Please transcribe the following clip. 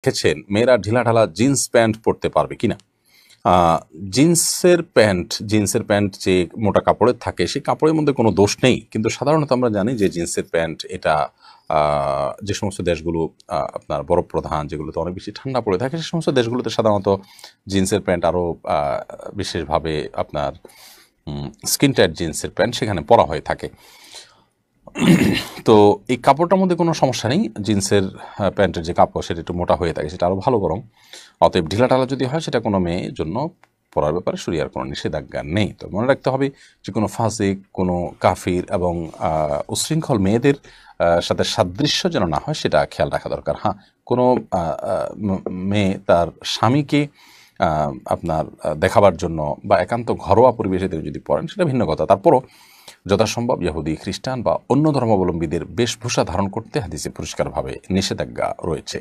দেখেছেন মেয়েরা ঢিলাঢালা jeans pant পরতে পারবে কিনা। জিন্সের প্যান্ট যে মোটা কাপড়ের থাকে সেই কাপড়ের মধ্যে কোনো দোষ নেই, কিন্তু সাধারণত আমরা জানি যে জিন্সের প্যান্ট এটা যে সমস্ত দেশগুলো আপনার বরফ প্রধান, যেগুলোতে অনেক বেশি ঠান্ডা পড়ে থাকে, সে সমস্ত দেশগুলোতে সাধারণত জিন্সের প্যান্ট আরও বিশেষভাবে আপনার স্কিন টাইট জিন্সের প্যান্ট সেখানে পরা হয়ে থাকে। তো এই কাপড়টার মধ্যে কোনো সমস্যা নেই, জিন্সের প্যান্টের যে কাপড় সেটা একটু মোটা হয়ে থাকে, সেটা আরও ভালো বরং। অতএব ঢিলাঢালা যদি হয় সেটা কোনো মেয়ের জন্য পড়ার ব্যাপারে শরিয়ার কোনো নিষেধাজ্ঞা নেই। তো মনে রাখতে হবে যে কোনো ফাসিক, কোনো কাফির এবং উশৃঙ্খল মেয়েদের সাথে সাদৃশ্য যেন না হয় সেটা খেয়াল রাখা দরকার। হ্যাঁ, কোনো মেয়ে তার স্বামীকে আপনার দেখাবার জন্য বা একান্ত ঘরোয়া পরিবেশে তিনি যদি পড়েন সেটা ভিন্ন কথা। তারপরও যথাসম্ভব ইহুদি, খ্রিস্টান বা অন্য ধর্মাবলম্বীদের বেশভূষা ধারণ করতে হাদিসে পরিষ্কারভাবে নিষেধাজ্ঞা রয়েছে।